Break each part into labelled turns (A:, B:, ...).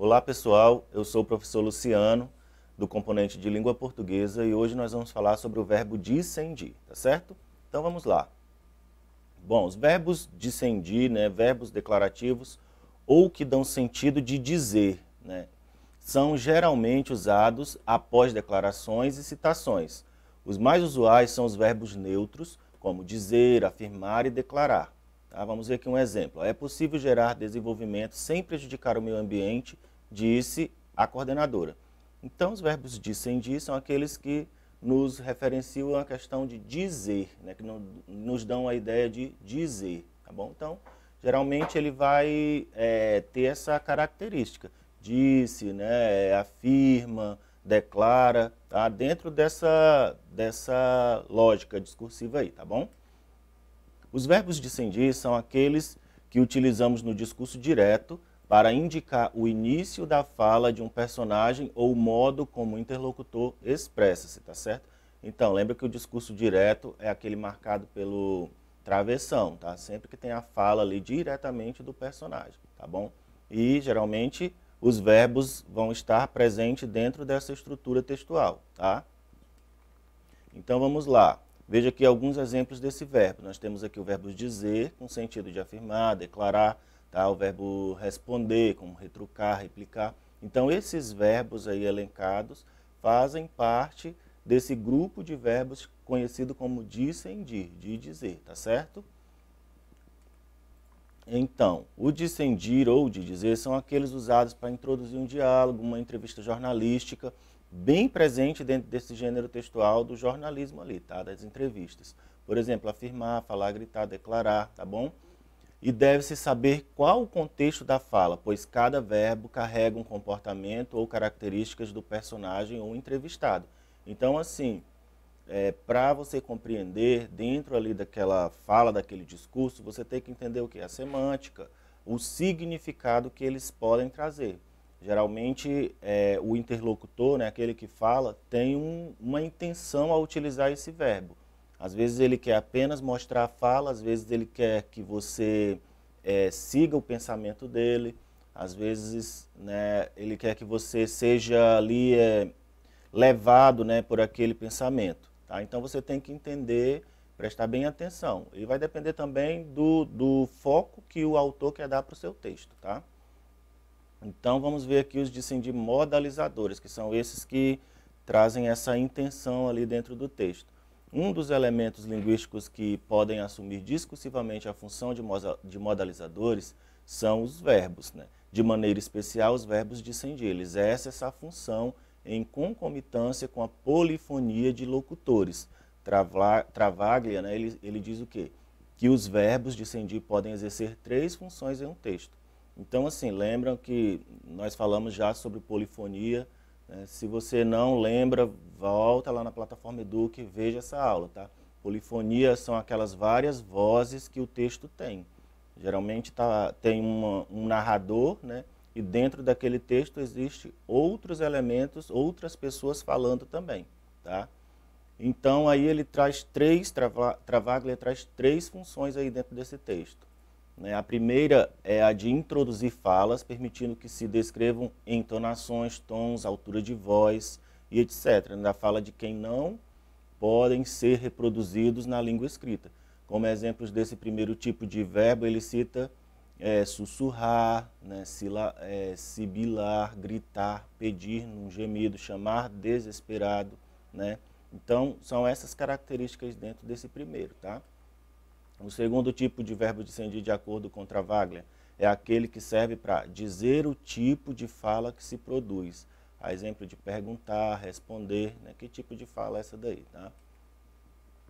A: Olá pessoal, eu sou o professor Luciano, do componente de língua portuguesa, e hoje nós vamos falar sobre o verbo discendir, tá certo? Então vamos lá. Bom, os verbos discendir, né, verbos declarativos ou que dão sentido de dizer, né, são geralmente usados após declarações e citações. Os mais usuais são os verbos neutros, como dizer, afirmar e declarar. Tá? Vamos ver aqui um exemplo. É possível gerar desenvolvimento sem prejudicar o meio ambiente, disse a coordenadora. Então, os verbos discendir são aqueles que nos referenciam a questão de dizer, né, que nos dão a ideia de dizer, tá bom? Então, geralmente ele vai ter essa característica, disse, né, afirma, declara, tá? Dentro dessa lógica discursiva aí, tá bom? Os verbos discendir são aqueles que utilizamos no discurso direto para indicar o início da fala de um personagem ou o modo como o interlocutor expressa-se, tá certo? Então, lembra que o discurso direto é aquele marcado pelo travessão, tá? Sempre que tem a fala ali diretamente do personagem, tá bom? E, geralmente, os verbos vão estar presentes dentro dessa estrutura textual, tá? Então, vamos lá. Veja aqui alguns exemplos desse verbo. Nós temos aqui o verbo dizer, com sentido de afirmar, declarar, tá? O verbo responder, como retrucar, replicar. Então, esses verbos aí elencados fazem parte desse grupo de verbos conhecido como discendir, de dizer, tá certo? Então, o discendir ou de dizer são aqueles usados para introduzir um diálogo, uma entrevista jornalística, bem presente dentro desse gênero textual do jornalismo ali, tá? Das entrevistas. Por exemplo, afirmar, falar, gritar, declarar, tá bom? E deve-se saber qual o contexto da fala, pois cada verbo carrega um comportamento ou características do personagem ou entrevistado. Então, assim, para você compreender dentro ali daquela fala, daquele discurso, você tem que entender o que? A semântica, o significado que eles podem trazer. Geralmente, o interlocutor, né, aquele que fala, tem uma intenção ao utilizar esse verbo. Às vezes ele quer apenas mostrar a fala, às vezes ele quer que você siga o pensamento dele, às vezes, né, ele quer que você seja ali levado, né, por aquele pensamento. Tá? Então você tem que entender, prestar bem atenção. E vai depender também do foco que o autor quer dar para o seu texto. Tá? Então vamos ver aqui os discendir modalizadores, que são esses que trazem essa intenção ali dentro do texto. Um dos elementos linguísticos que podem assumir discursivamente a função de modalizadores são os verbos, né? De maneira especial, os verbos discendir. Eles exercem essa função em concomitância com a polifonia de locutores. Travaglia, né, ele diz o quê? Que os verbos discendir podem exercer 3 funções em um texto. Então, assim, lembram que nós falamos já sobre polifonia, né? Se você não lembra, volta lá na plataforma Eduque e veja essa aula, tá? Polifonia são aquelas várias vozes que o texto tem. Geralmente tem um narrador, né? E dentro daquele texto existe outros elementos, outras pessoas falando também, tá? Então aí ele traz Travaglia traz 3 funções aí dentro desse texto. Né? A primeira é a de introduzir falas, permitindo que se descrevam entonações, tons, altura de voz e etc. Da fala de quem não podem ser reproduzidos na língua escrita. Como exemplos desse primeiro tipo de verbo, ele cita sussurrar, né, sibilar, gritar, pedir num gemido, chamar desesperado, né? Então, são essas características dentro desse primeiro, tá? O segundo tipo de verbo discendir, de acordo com Travaglia, é aquele que serve para dizer o tipo de fala que se produz. A exemplo de perguntar, responder, né? Que tipo de fala é essa daí, tá?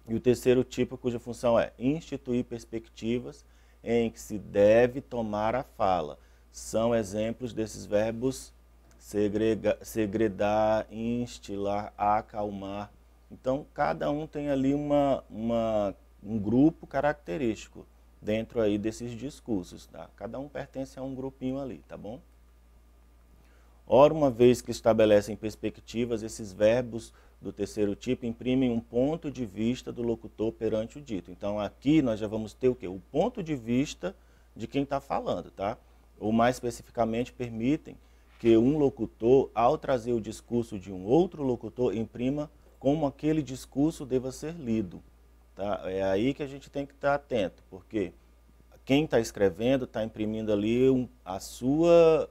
A: E o terceiro tipo, cuja função é instituir perspectivas em que se deve tomar a fala. São exemplos desses verbos segredar, instilar, acalmar. Então, cada um tem ali um grupo característico dentro aí desses discursos. Tá? Cada um pertence a um grupinho ali, tá bom? Ora, uma vez que estabelecem perspectivas, esses verbos do terceiro tipo imprimem um ponto de vista do locutor perante o dito. Então, aqui nós já vamos ter o quê? O ponto de vista de quem está falando, tá? Ou mais especificamente, permitem que um locutor, ao trazer o discurso de um outro locutor, imprima como aquele discurso deva ser lido. Tá? É aí que a gente tem que estar atento, porque quem está escrevendo está imprimindo ali a sua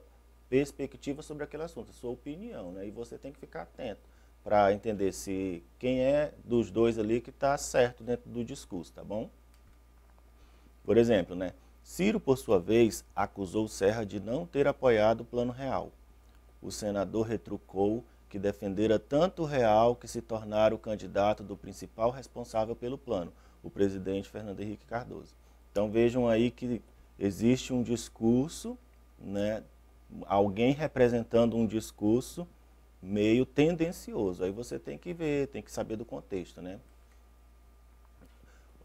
A: perspectiva sobre aquele assunto, a sua opinião, né? E você tem que ficar atento para entender se quem é dos dois ali que está certo dentro do discurso, tá bom? Por exemplo, né? Ciro, por sua vez, acusou Serra de não ter apoiado o Plano Real. O senador retrucou que defendera tanto o Real que se tornara o candidato do principal responsável pelo plano, o presidente Fernando Henrique Cardoso. Então vejam aí que existe um discurso, né, alguém representando um discurso meio tendencioso. Aí você tem que ver, tem que saber do contexto, né?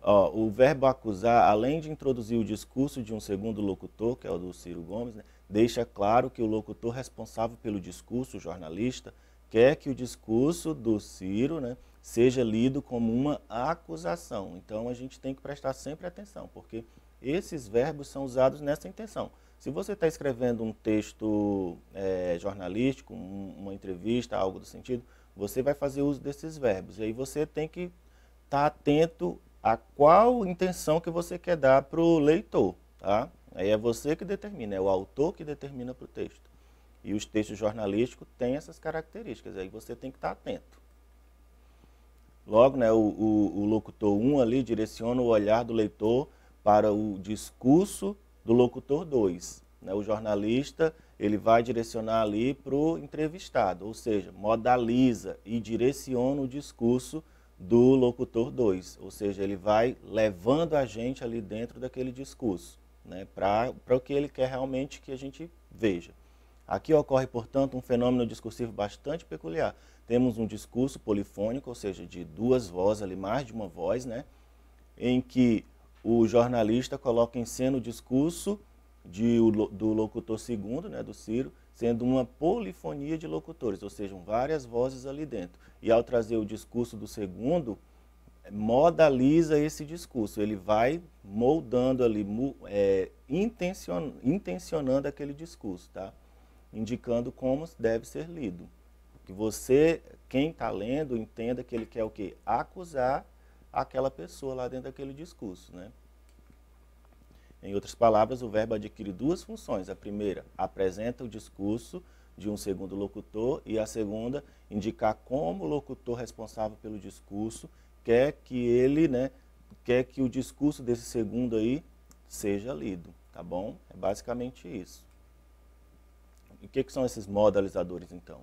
A: Ó, o verbo acusar, além de introduzir o discurso de um segundo locutor, que é o do Ciro Gomes, né, deixa claro que o locutor responsável pelo discurso, o jornalista, quer que o discurso do Ciro, né, seja lido como uma acusação. Então a gente tem que prestar sempre atenção, porque esses verbos são usados nessa intenção. Se você está escrevendo um texto jornalístico, uma entrevista, algo do sentido, você vai fazer uso desses verbos. E aí você tem que estar atento a qual intenção que você quer dar para o leitor. Tá? Aí é você que determina, é o autor que determina para o texto. E os textos jornalísticos têm essas características, aí você tem que estar atento. Logo, né, o locutor 1 ali direciona o olhar do leitor para o discurso do locutor 2. Né? O jornalista ele vai direcionar ali para o entrevistado, ou seja, modaliza e direciona o discurso do locutor 2, ou seja, ele vai levando a gente ali dentro daquele discurso, né, para o que ele quer realmente que a gente veja. Aqui ocorre, portanto, um fenômeno discursivo bastante peculiar. Temos um discurso polifônico, ou seja, de duas vozes ali, mais de uma voz, né, em que o jornalista coloca em cena o discurso do locutor segundo, né, do Ciro, sendo uma polifonia de locutores, ou seja, várias vozes ali dentro. E ao trazer o discurso do segundo, modaliza esse discurso, ele vai moldando ali, intencionando aquele discurso, tá? Indicando como deve ser lido. Que você, quem está lendo, entenda que ele quer o quê? Acusar aquela pessoa lá dentro daquele discurso, né? Em outras palavras, o verbo adquire duas funções. A primeira, apresenta o discurso de um segundo locutor, e a segunda, indicar como o locutor responsável pelo discurso quer que ele, né, quer que o discurso desse segundo aí seja lido, tá bom? É basicamente isso. E o que são esses modalizadores, então?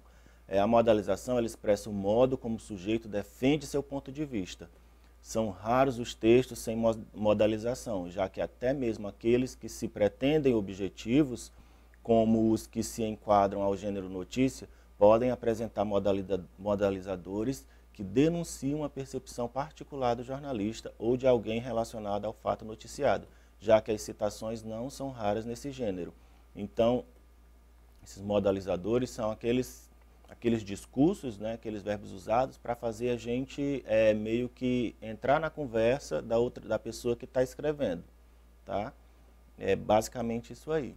A: A modalização, ela expressa o modo como o sujeito defende seu ponto de vista. São raros os textos sem modalização, já que até mesmo aqueles que se pretendem objetivos, como os que se enquadram ao gênero notícia, podem apresentar modalizadores que denunciam a percepção particular do jornalista ou de alguém relacionado ao fato noticiado, já que as citações não são raras nesse gênero. Então, esses modalizadores são aqueles discursos, né, aqueles verbos usados para fazer a gente meio que entrar na conversa da pessoa que está escrevendo. Tá? É basicamente isso aí.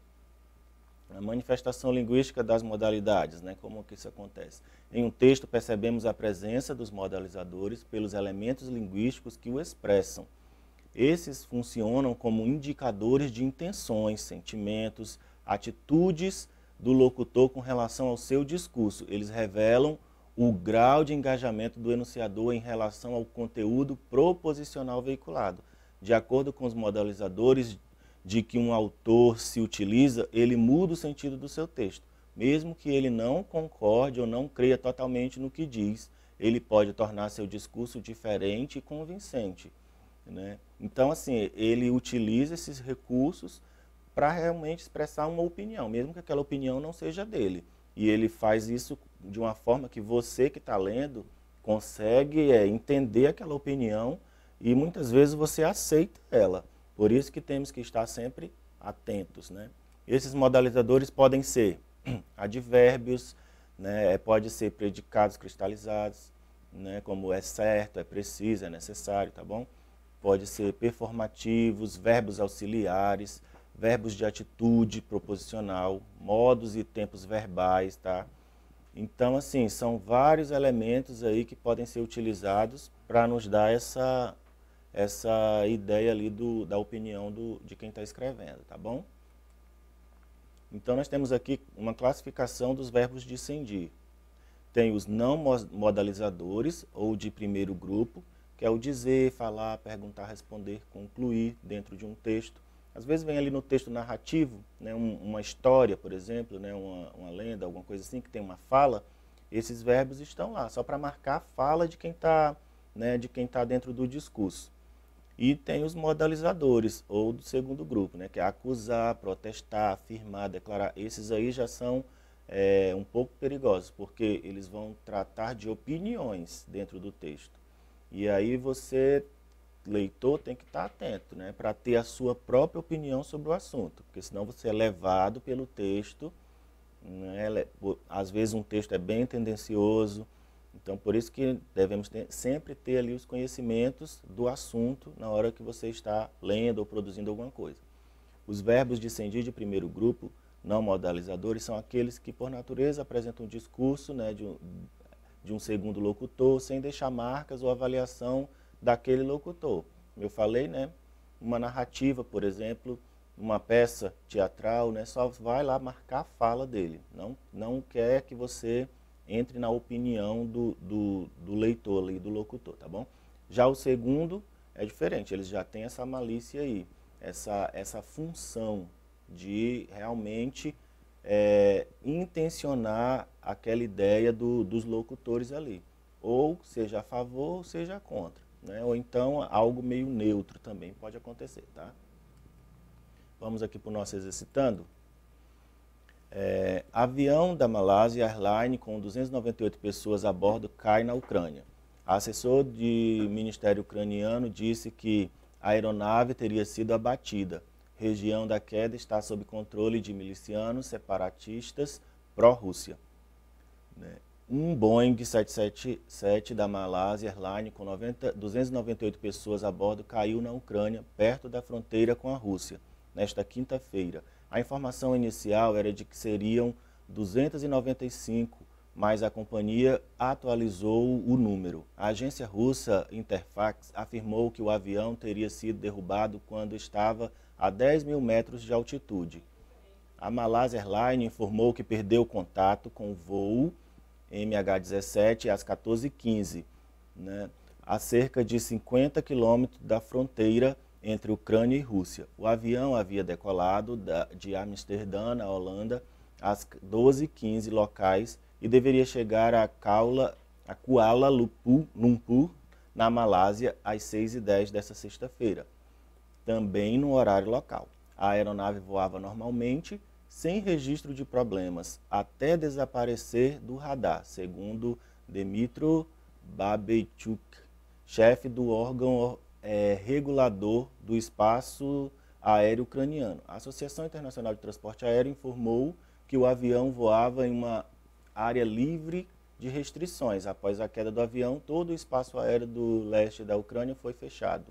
A: A manifestação linguística das modalidades, né, como que isso acontece? Em um texto percebemos a presença dos modalizadores pelos elementos linguísticos que o expressam. Esses funcionam como indicadores de intenções, sentimentos, atitudes do locutor com relação ao seu discurso. Eles revelam o grau de engajamento do enunciador em relação ao conteúdo proposicional veiculado. De acordo com os modalizadores de que um autor se utiliza, ele muda o sentido do seu texto. Mesmo que ele não concorde ou não creia totalmente no que diz, ele pode tornar seu discurso diferente e convincente, né? Então, assim, ele utiliza esses recursos para realmente expressar uma opinião, mesmo que aquela opinião não seja dele. E ele faz isso de uma forma que você que está lendo consegue entender aquela opinião e muitas vezes você aceita ela. Por isso que temos que estar sempre atentos, né? Esses modalizadores podem ser advérbios, né? Pode ser predicados cristalizados, né? Como é certo, é preciso, é necessário, tá bom? Pode ser performativos, verbos auxiliares, verbos de atitude proposicional, modos e tempos verbais, tá? Então, assim, são vários elementos aí que podem ser utilizados para nos dar essa ideia ali da opinião de quem está escrevendo, tá bom? Então, nós temos aqui uma classificação dos verbos de sendir. Tem os não modalizadores, ou de primeiro grupo, que é o dizer, falar, perguntar, responder, concluir dentro de um texto. Às vezes vem ali no texto narrativo, né, uma história, por exemplo, né, uma lenda, alguma coisa assim, que tem uma fala. Esses verbos estão lá, só para marcar a fala de quem está, né, dentro do discurso. E tem os modalizadores, ou do segundo grupo, né, que é acusar, protestar, afirmar, declarar. Esses aí já são um pouco perigosos, porque eles vão tratar de opiniões dentro do texto. E aí você, leitor, tem que estar atento, né, para ter a sua própria opinião sobre o assunto, porque senão você é levado pelo texto, né, às vezes um texto é bem tendencioso, então por isso que devemos sempre ter ali os conhecimentos do assunto na hora que você está lendo ou produzindo alguma coisa. Os verbos de sendir de primeiro grupo, não modalizadores, são aqueles que por natureza apresentam um discurso, né, de um segundo locutor, sem deixar marcas ou avaliação daquele locutor. Eu falei, né, uma narrativa, por exemplo, uma peça teatral, né, só vai lá marcar a fala dele. Não quer que você entre na opinião do leitor ali, do locutor, tá bom? Já o segundo é diferente, eles já têm essa malícia aí, essa função de realmente intencionar aquela ideia dos locutores ali, ou seja a favor ou seja contra, né? Ou então algo meio neutro também pode acontecer, tá? Vamos aqui para o nosso exercitando. Avião da Malásia Airlines com 298 pessoas a bordo cai na Ucrânia. Assessor de ministério ucraniano disse que a aeronave teria sido abatida. Região da queda está sob controle de milicianos separatistas pró-Rússia. Um Boeing 777 da Malásia Airlines com 298 pessoas a bordo caiu na Ucrânia, perto da fronteira com a Rússia, nesta quinta-feira. A informação inicial era de que seriam 295, mas a companhia atualizou o número. A agência russa Interfax afirmou que o avião teria sido derrubado quando estava a 10 mil metros de altitude. A Malásia Airlines informou que perdeu contato com o voo MH17 às 14h15, né, a cerca de 50 quilômetros da fronteira entre Ucrânia e Rússia. O avião havia decolado de Amsterdã, na Holanda, às 12h15 locais e deveria chegar a Kuala Lumpur, na Malásia, às 6h10 desta sexta-feira, também no horário local. A aeronave voava normalmente, sem registro de problemas, até desaparecer do radar, segundo Dmytro Babeichuk, chefe do órgão regulador do espaço aéreo ucraniano. A Associação Internacional de Transporte Aéreo informou que o avião voava em uma área livre de restrições. Após a queda do avião, todo o espaço aéreo do leste da Ucrânia foi fechado.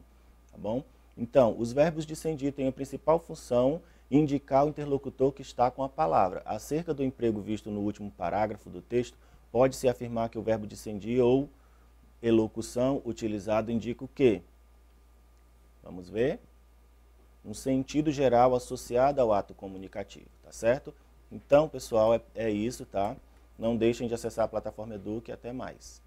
A: Tá bom? Então, os verbos de sendir têm a principal função indicar o interlocutor que está com a palavra. Acerca do emprego visto no último parágrafo do texto, pode-se afirmar que o verbo de sendir ou elocução utilizado indica o quê? Vamos ver? Um sentido geral associado ao ato comunicativo, tá certo? Então, pessoal, é isso, tá? Não deixem de acessar a plataforma Eduque e até mais.